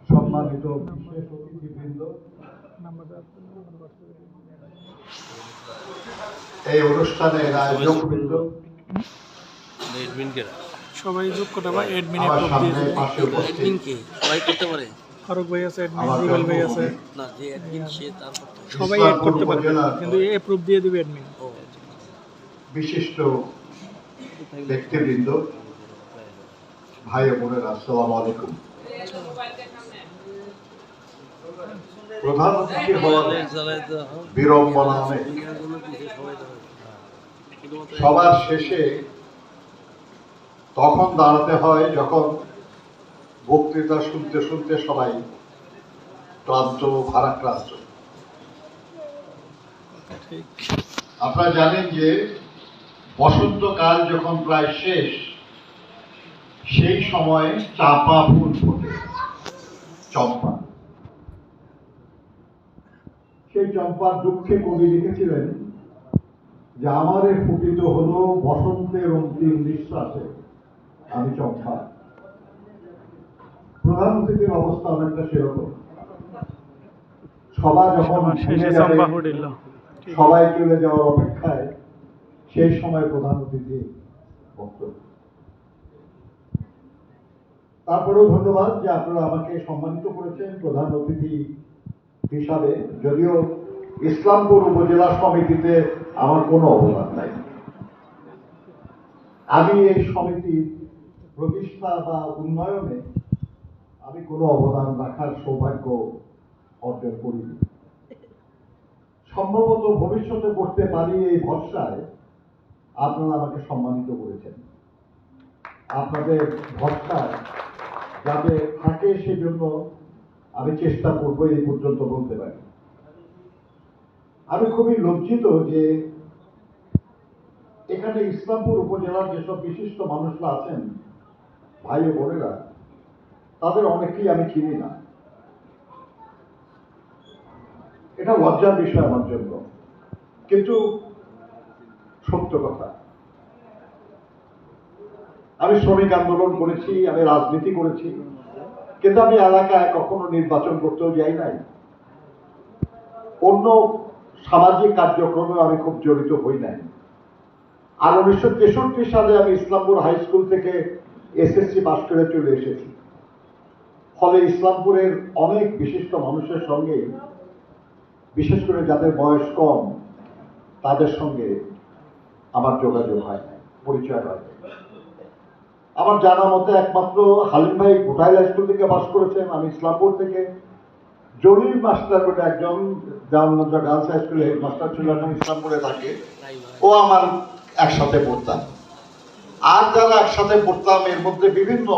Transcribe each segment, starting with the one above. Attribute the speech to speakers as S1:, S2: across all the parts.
S1: সম্মানিত বিশেষ অতিথিবৃন্দ, এই অনুষ্ঠানের আয়োজকবৃন্দ,
S2: সবাই যোগ করতে পারে।
S1: আমার সামনে পাশে উপস্থিত
S2: ফারুক ভাই আছে, রুবেল ভাই আছে, সবাই এড করতে পারবে, কিন্তু অ্যাপ্রুভ দিয়ে দিবে অ্যাডমিন।
S1: বিশিষ্ট ব্যক্তিবৃন্দ, ভাই ও বোনেরা, আসসালামু আলাইকুম। প্রধান অতিথি হওয়ার বিড়ম্বনা অনেক। সবার শেষে তখন দাঁড়াতে হয় যখন বক্তৃতা শুনতে শুনতে সবাই ক্লান্ত, ভারাক্রান্ত। আপনারা জানেন যে বসন্তকাল যখন প্রায় শেষ, সেই সময় চাপা ফুল ফোটে, চম্পা। সেই চম্পার দুঃখে কবি লিখেছিলেন যে আমারে ফুটিত হলো বসন্তের অন্তিম নিঃশ্বাসে, আমি চম্পা। প্রধান অতিথির অবস্থা অনেকটা সেরকম। সবাই যখন সবাই চলে যাওয়ার অপেক্ষায়, সেই সময় প্রধান অতিথি বক্তব্য। তারপরেও ধন্যবাদ যে আপনারা আমাকে সম্মানিত করেছেন প্রধান অতিথি হিসাবে। যদিও ইসলামপুর উপজেলা সমিতিতে আমার কোনো অবদান নাই, আমি এই সমিতির প্রতিষ্ঠা বা উন্নয়নে আমি কোনো অবদান রাখার সৌভাগ্য অর্জন করিনি। সম্ভবত ভবিষ্যতে করতে পারি এই ভরসায় আপনারা আমাকে সম্মানিত করেছেন। আপনাদের ভরসায় যাতে থাকে সেজন্য আমি চেষ্টা করবো, এই পর্যন্ত বলতে পারি। আমি খুবই লজ্জিত যে এখানে ইসলামপুর উপজেলার যেসব বিশিষ্ট মানুষরা আছেন, ভাই ও বোনেরা, তাদের অনেকেই আমি চিনি না। এটা লজ্জার বিষয় আমার জন্য, কিন্তু সত্য কথা। আমি শ্রমিক আন্দোলন করেছি, আমি রাজনীতি করেছি, কিন্তু আমি এলাকায় কখনো নির্বাচন করতেও যাই নাই। অন্য সামাজিক কার্যক্রমেও আমি খুব জড়িত হই নাই। আর 1963 সালে আমি ইসলামপুর হাই স্কুল থেকে এসএসসি পাস করে চলে এসেছি। ফলে ইসলামপুরের অনেক বিশিষ্ট মানুষের সঙ্গে, বিশেষ করে যাদের বয়স কম, তাদের সঙ্গে আমার যোগাযোগ হয়, পরিচয় হয়। আমার জানা মতে একমাত্র হালিম ভাই ঘোটাইল হাই স্কুল থেকে পাস করেছেন। আমি ইসলামপুর থেকে জলিল মাস্টার বলে একজন জামালগঞ্জ গার্লস হাই স্কুলের হেডমাস্টার ছিল, এখন ইসলামপুরে থাকে, ও আমার একসাথে পড়তাম। আর যারা একসাথে পড়তাম এর মধ্যে বিভিন্ন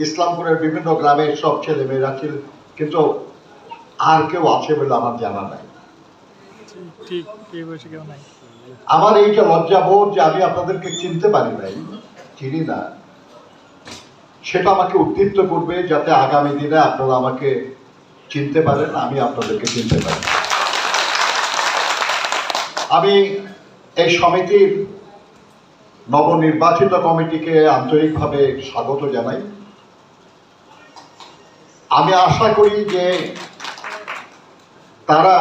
S1: ইসলামপুরের বিভিন্ন গ্রামের সব ছেলে মেয়েরা ছিল, কিন্তু আর কেউ আছে বলে আমার জানা নাই। আমার এই যে লজ্জাবোধ যে আমি আপনাদেরকে চিনতে পারি নাই, চিনি না, সেটা আমাকে উদ্দীপ্ত করবে যাতে আগামী দিনে আপনারা আমাকে চিনতে পারেন, আমি আপনাদেরকে চিনতে পারি। আমি এই সমিতির নবনির্বাচিত কমিটিকে আন্তরিকভাবে স্বাগত জানাই। আমি আশা করি যে তারা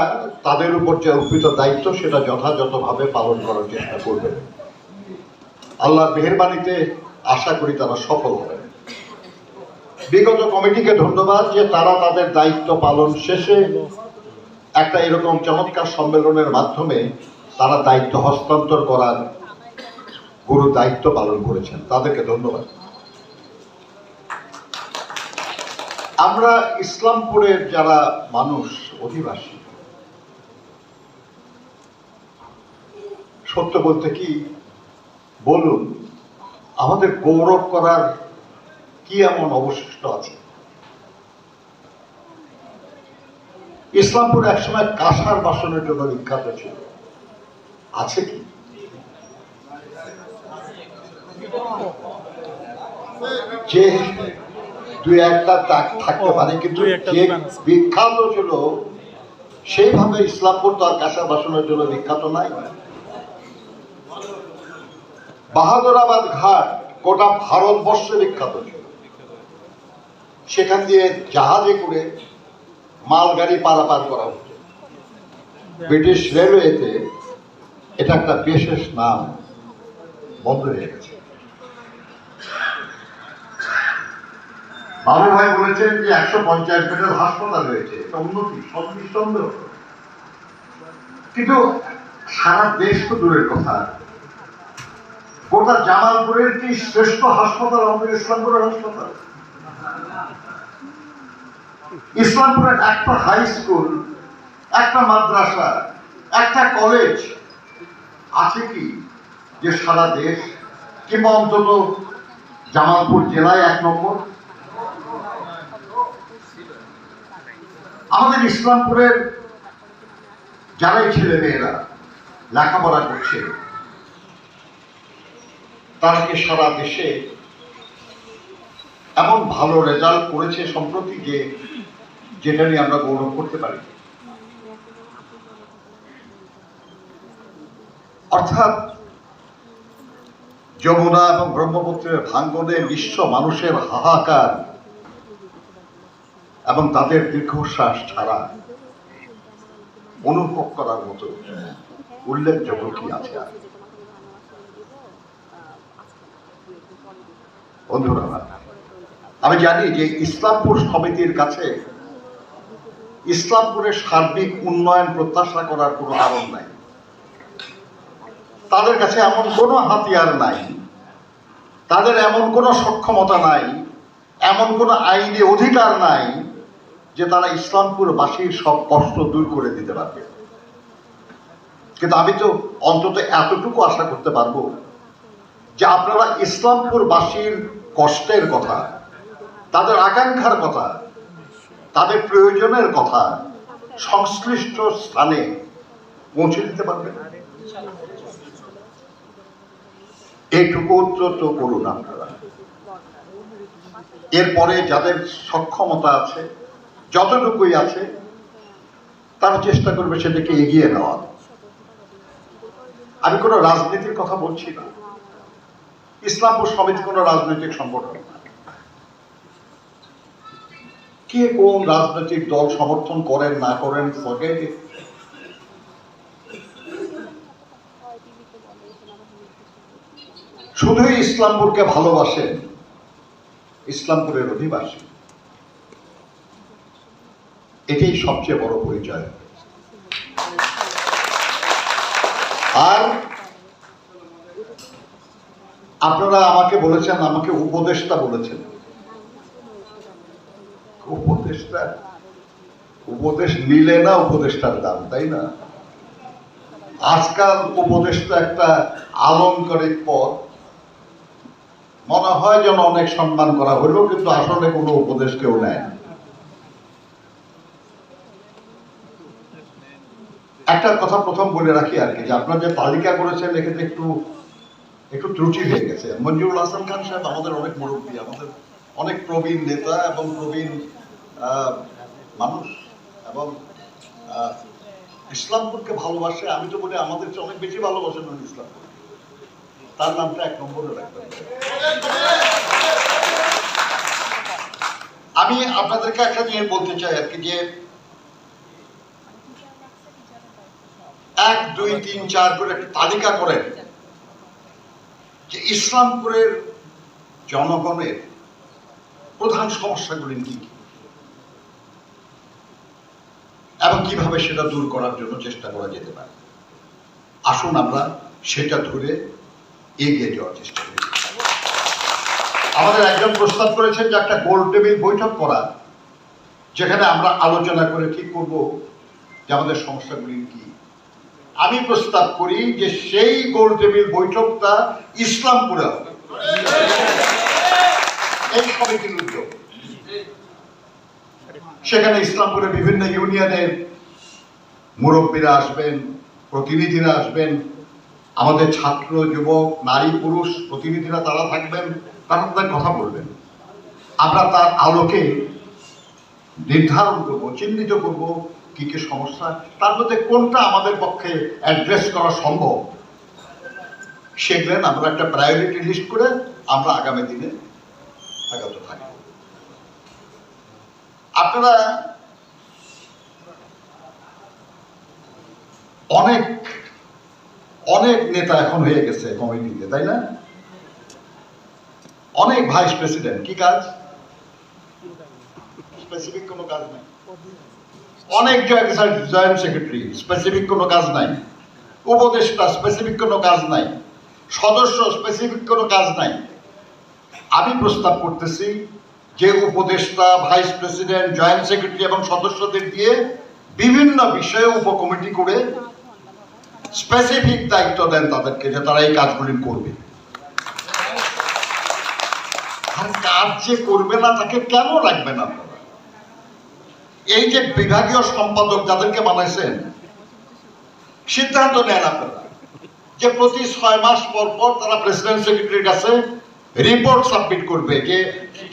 S1: তাদের উপর যে অর্পিত দায়িত্ব সেটা যথাযথভাবে পালন করার চেষ্টা করবে। আল্লাহর মেহেরবানিতে আশা করি তারা সফল হবে। বিগত কমিটিকে ধন্যবাদ যে তারা তাদের দায়িত্ব পালন শেষে একটা এরকম চমৎকার সম্মেলনের মাধ্যমে তারা দায়িত্ব হস্তান্তর করার গুরু দায়িত্ব পালন করেছেন, তাদেরকে ধন্যবাদ। আমরা ইসলামপুরের যারা মানুষ, অধিবাসী, সত্য বলতে কি বলুন, আমাদের গৌরব করার কি এমন অবশিষ্ট আছে? ইসলামপুর একসময় কাঁসার বাসনের জন্য বিখ্যাত ছিল, আছে কি? যে দুই একটা থাকতে পারে, কিন্তু যে বিখ্যাত ছিল সেইভাবে ইসলামপুর তো আর কাঁসার বাসনের জন্য বিখ্যাত নাই। বাহাদুরাবাদ ঘাট গোটা ভারতবর্ষে বিখ্যাত ছিল। সেখান দিয়ে জাহাজে করে মালগাড়ি পারাপার করা হতো। ব্রিটিশ রেলওয়েতে এটা একটা বিশেষ নাম, বন্ধ হয়ে গেছে। বাবু ভাই বলেছেন যে 150 বেডের হাসপাতাল হয়েছে, এটা উন্নতি, নিঃসন্দেহ। কিন্তু সারা দেশ তো দূরের কথা, গোটা জামালপুরের কি শ্রেষ্ঠ হাসপাতাল আমাদের ইসলামপুরের হাসপাতাল? ইসলামপুরের একটা হাই স্কুল, একটা মাদ্রাসা, একটা কলেজ আছে কি যে সারা দেশ কিংবা অন্তত জামালপুর জেলায় 1 নম্বর? আমাদের ইসলামপুরের যারাই ছেলে মেয়েরা লেখাপড়া করছে তারা কি সারা দেশে এমন ভালো রেজাল্ট করেছে সম্প্রতি যে যেটা নিয়ে আমরা গৌরব করতে পারি? অর্থাৎ যমুনা এবং ব্রহ্মপুত্রের ভাঙ্গনে বিশ্ব মানুষের হাহাকার এবং তাদের দীর্ঘশ্বাস ছাড়া অনুভব করার মতো উল্লেখযোগ্য কি আছে? বন্ধুরা, আমি জানি যে ইসলামপুর সমিতির কাছে ইসলামপুরের সার্বিক উন্নয়ন প্রত্যাশা করার কোনো কারণ নাই। তাদের কাছে এমন কোনো হাতিয়ার নাই, তাদের এমন কোনো সক্ষমতা নাই, এমন কোনো আইনি অধিকার নাই যে তারা ইসলামপুরবাসীর সব কষ্ট দূর করে দিতে পারবে। কিন্তু আমি তো অন্তত এতটুকু আশা করতে পারবো যে আপনারা ইসলামপুরবাসীর কষ্টের কথা, তাদের আকাঙ্ক্ষার কথা, তাদের প্রয়োজনের কথা সংশ্লিষ্ট স্থানে পৌঁছে দিতে পারবেন। এইটুকু তো করুন আপনারা। এরপরে যাদের সক্ষমতা আছে, যতটুকুই আছে, তারা চেষ্টা করবে সেটাকে এগিয়ে নেওয়া। আমি কোনো রাজনীতির কথা বলছি না, ইসলামপুর সমিতি কোনো রাজনৈতিক সংগঠন না। কে কোন রাজনৈতিক দল সমর্থন করেন না করেন, শুধুই ইসলামপুরকে ভালোবাসেন ইসলামপুরের অধিবাসী, এটাই সবচেয়ে বড় পরিচয়। আর আপনারা আমাকে বলেছেন, আমাকে উপদেষ্টা বলেছেন। উপদেষ্টা, উপদেশ নিলে না উপদেষ্টার দাম, তাই না? আজকাল উপদেষ্টা একটা আলংকারিক পদ, মনে হয় যেন অনেক সম্মান করা হলো, কিন্তু আসলে কোনো উপদেশ কেউ নেয় না। একটা কথা প্রথম বলে রাখি আর কি, যে আপনার যে তালিকা করেছেন এক্ষেত্রে একটু ত্রুটি হয়ে গেছে। মঞ্জুরুল হাসান খান সাহেব আমাদের অনেক মুরব্বী, আমাদের অনেক প্রবীণ নেতা এবং প্রবীণ মানুষ, এবং ইসলামপুরকে ভালোবাসে। আমি তো বলি আমাদের চেয়ে অনেক বেশি ভালোবাসেন ইসলামপুর। তার নামটা 1 নম্বরে রাখবেন। আমি আপনাদেরকে একটা জিনিস বলতে চাই আর কি, যে 1, 2, 3, 4 করে একটা তালিকা করেন যে ইসলামপুরের জনগণের প্রধান সমস্যাগুলি কি এবং কিভাবে সেটা দূর করার জন্য চেষ্টা করা যেতে পারে। আসুন আমরা সেটা ধরে এগিয়ে যাওয়ার চেষ্টা করি। আমাদের একজন প্রস্তাব করেছেন যে একটা গোল টেবিল বৈঠক করা, যেখানে আমরা আলোচনা করে ঠিক করব যে আমাদের সমস্যাগুলি কি। আমি প্রস্তাব করি যে সেই গোল টেবিল বৈঠকটা ইসলামপুরে হবে, এই সমিতির উদ্যোগ। সেখানে ইসলামপুরে বিভিন্ন ইউনিয়নের মুরব্বীরা আসবেন, প্রতিনিধিরা আসবেন, আমাদের ছাত্র, যুবক, নারী, পুরুষ প্রতিনিধিরা তারা থাকবেন, তারা তাদের কথা বলবেন। আমরা তার আলোকে নির্ধারণ করব, চিহ্নিত করব কি কি সমস্যা, তার মধ্যে কোনটা আমাদের পক্ষে অ্যাড্রেস করা সম্ভব, সেগুলো আমরা একটা প্রায়োরিটি লিস্ট করে আমরা আগামী দিনে আগাতে থাকব। আপনারা অনেক অনেক নেতা এখন হয়ে গেছে কমিটিতে, তাই না? অনেক ভাইস প্রেসিডেন্ট, কি কাজ? স্পেসিফিক কোনো কাজ নাই। অনেক জয়েন্ট সেক্রেটারি, স্পেসিফিক কোনো কাজ নাই। উপদেষ্টা, স্পেসিফিক কোনো কাজ নাই। সদস্য, স্পেসিফিক কোনো কাজ নাই। আমি প্রস্তাব করতেছি যে উপদেষ্টা, ভাইস প্রেসিডেন্ট, জয়েন্ট সেক্রেটারি এবং সদস্যদের দিয়ে বিভিন্ন বিষয়ে উপকমিটি করে স্পেসিফিক দায়িত্ব দেন তাদেরকে, যে তারা এই কাজগুলি করবে। আর কাজ যে করবে না তাকে কেন রাখবেন আপনারা? এই যে বিভাগীয় সম্পাদক যাদেরকে বানাইছেন, সিদ্ধান্ত নেন আপনারা যে প্রতি 6 মাস পর পর তারা প্রেসিডেন্ট সেক্রেটারির কাছে রিপোর্ট সাবমিট করবে যে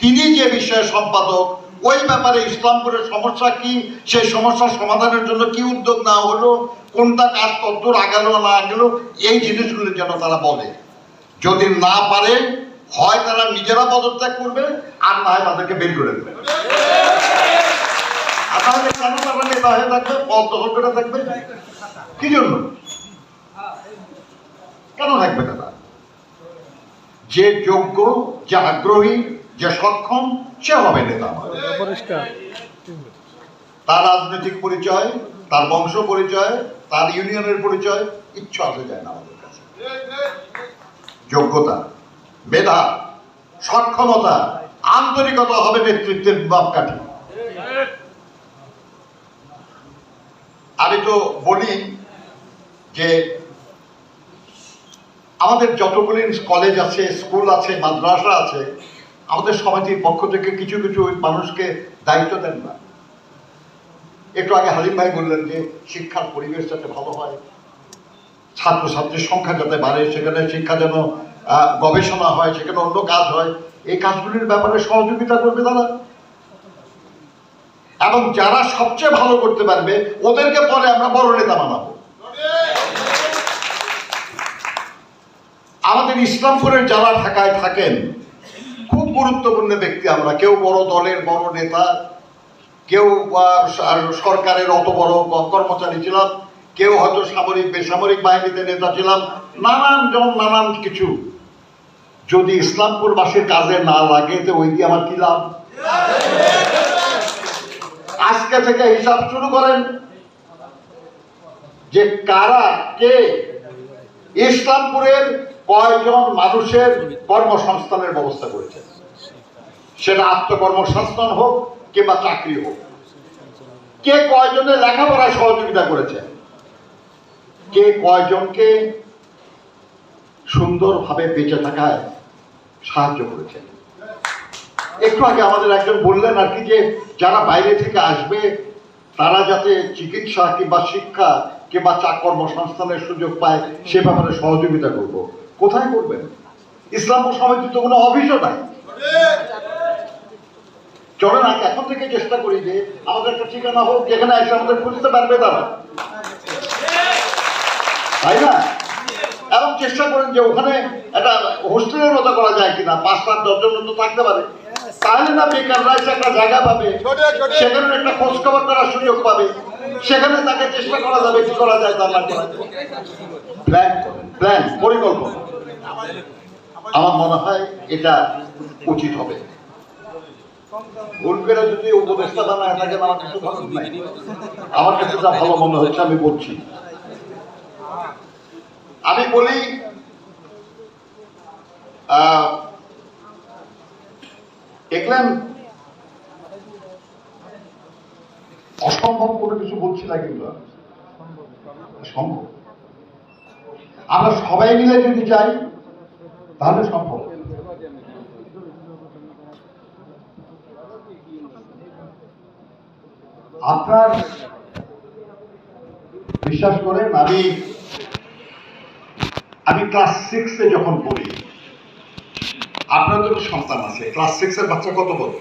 S1: তিনি যে বিষয়ে সম্পাদক, ওই ব্যাপারে ইসলামপুরের সমস্যা কি, সেই সমস্যার সমাধানের জন্য কি উদ্যোগ নেওয়া হলো, কোনটা কাজ কতদূর আগালো না গেল, এই জিনিসগুলো যেন তারা বলে। যদি না পারে, হয় তারা নিজেরা পদত্যাগ করবে, আর না হয় তাদেরকে বের করে দেবে। আর তাহলে কেন তারা নেতা হয়ে থাকবে, পদ দখল করে থাকবে? কি জন্য? কেন থাকবে তারা? যে যোগ্য, যে আগ্রহী, যে সক্ষম, সে হবে নেতা। তার রাজনৈতিক পরিচয়, তার বংশ পরিচয়, তার ইউনিয়নের পরিচয় কিচ্ছু আসে যায় না আমাদের কাছে। যোগ্যতা, মেধা, সক্ষমতা, আন্তরিকতা হবে নেতৃত্বের মাপকাঠি। আমি তো বলি যে আমাদের যতগুলি কলেজ আছে, স্কুল আছে, মাদ্রাসা আছে, আমাদের সমিতির পক্ষ থেকে কিছু কিছু মানুষকে দায়িত্ব দেন না। একটু আগে হালিম ভাই বললেন যে শিক্ষার পরিবেশ যাতে ভালো হয়, ছাত্রছাত্রীর সংখ্যা যাতে বাড়ে, সেখানে শিক্ষা যেন গবেষণা হয়, সেখানে অন্য কাজ হয়, এই কাজগুলির ব্যাপারে সহযোগিতা করবে তারা। এবং যারা সবচেয়ে ভালো করতে পারবে ওদেরকে পরে আমরা বড় নেতা বানাবো। আমাদের ইসলামপুরের যারা ঢাকায় থাকেন, খুব গুরুত্বপূর্ণ ব্যক্তি আমরা, কেউ বড় দলের বড় নেতা, কেউ সরকারের অত বড় কর্মচারী ছিলাম, কেউ হয়তো সামরিক বেসামরিক বাহিনীতে নেতা ছিলাম, নানান কিছু। যদি ইসলামপুরবাসীর কাজে না লাগে তো ওই দিয়ে আমার কি লাভ? আজকে থেকে হিসাব শুরু করেন যে কারা, কে ইসলামপুরের কয়জন মানুষের কর্মসংস্থানের ব্যবস্থা করেছে। সেটা আত্মকর্মসংস্থান হোক কিংবা চাকরি হোক। কে কয়জনের লেখাপড়ায় সহযোগিতা করেছে, কে কয়জনকে সুন্দরভাবে বেঁচে থাকায় সাহায্য করেছে। একটু আগে আমাদের একজন বললেন আর কি, যে যারা বাইরে থেকে আসবে তারা যাতে চিকিৎসা কিংবা শিক্ষা কিংবা কর্মসংস্থানের সুযোগ পায়, সে ব্যাপারে সহযোগিতা করব। কোথায় করবেন? ইসলামপুর সমিতি তো কোনো অফিসও নাই। চলেন এখন থেকে চেষ্টা করি যে আমাদের একটা ঠিকানা হোক, যেখানে এসে আমাদের খুঁজতে পারবে তারা, তাই না? এবং চেষ্টা করেন যে ওখানে একটা হোস্টেলের মতো করা যায় কিনা, 5-7-10 জন তো থাকতে পারে। তাহলে না বেকাররা এসে একটা জায়গা পাবে, সেখানে একটা খোঁজ খবর করার সুযোগ পাবে, সেখানে তাকে চেষ্টা করা যাবে কি করা যায় তার না করা। প্ল্যান, পরিকল্পনা, আমার মনে হয় এটা উচিত হবে। ভুল করে যদি উপদেষ্টা বানায় থাকেন, আমার কিছু ভালো নাই। আমার কাছে যা ভালো মনে হচ্ছে আমি বলছি। আমি বলি দেখলেন অসম্ভব কোনো কিছু বলছি না, কিন্তু সম্ভব। আমরা সবাই মিলে যদি চাই তাহলে সম্ভব। আপনার বিশ্বাস করেন, আমি ক্লাস 6-এ যখন পড়ি, আপনাদের তো সন্তান আছে, ক্লাস 6-এর বাচ্চা কত বড়?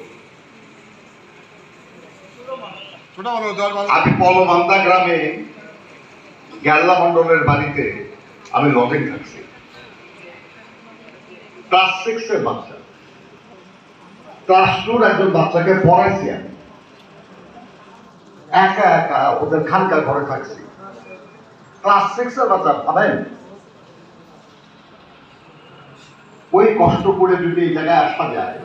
S1: আমি পলমান্দা গ্রামে গ্যাল্লা মন্ডলের বাড়িতে আমি লজেন থাকছি, ক্লাস 6-এর বাচ্চা। ক্লাস 2-র একজন বাচ্চাকে পড়াইছি আমি। একা একা ওদের খানকা ঘরে থাকছি। ক্লাস 6 এর বাচ্চা ভাবেন, ওই কষ্ট করে যদি এই জায়গায় আসা যায়,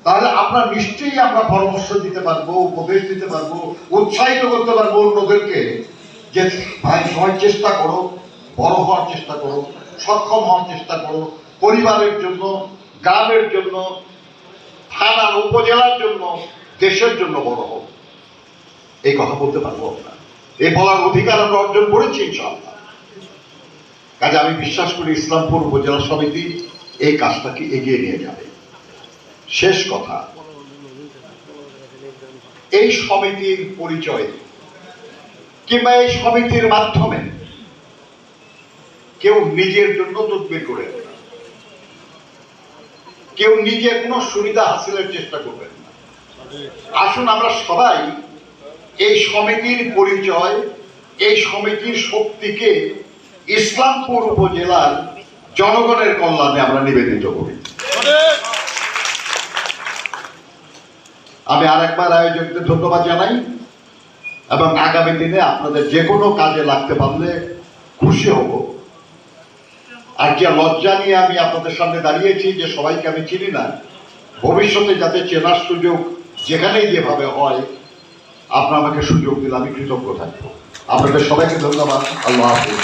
S1: তাহলে আমরা নিশ্চয়ই আমরা পরামর্শ দিতে পারবো, উপদেশ দিতে পারবো, উৎসাহিত করতে পারবো অন্যদেরকে যে ভাই সবাই চেষ্টা করো, বড় হওয়ার চেষ্টা করো, সক্ষম হওয়ার চেষ্টা করো, পরিবারের জন্য, গ্রামের জন্য, থানার উপজেলার জন্য, দেশের জন্য বড় হোক। এই কথা বলতে পারবো আমরা, এই বলার অধিকার আমরা অর্জন করেছি ইনশাআল্লাহ। কাজে আমি বিশ্বাস করি ইসলামপুর উপজেলা সমিতি এই কাজটাকে এগিয়ে নিয়ে যাবে। শেষ কথা, এই সমিতির পরিচয় কিংবা এই সমিতির মাধ্যমে কেউ নিজের জন্য তদবির করে না, কেউ নিজে কোনো সুবিধা হাসিলের চেষ্টা করবেন না। আসুন আমরা সবাই এই সমিতির পরিচয়, এই সমিতির শক্তিকে ইসলামপুর উপজেলার জনগণের কল্যাণে আমরা নিবেদিত করি। আমি আরেকবার আয়োজকদের ধন্যবাদ জানাই এবং আগামী দিনে আপনাদের যে কোনো কাজে লাগতে পারলে খুশি হব। আর যে লজ্জা নিয়ে আমি আপনাদের সামনে দাঁড়িয়েছি যে সবাইকে আমি চিনি না, ভবিষ্যতে যাতে চেনার সুযোগ যেখানেই যেভাবে হয় আপনারা আমাকে সুযোগ দিলে আমি কৃতজ্ঞ থাকবো। আপনাদের সবাইকে ধন্যবাদ। আল্লাহ হাফেজ।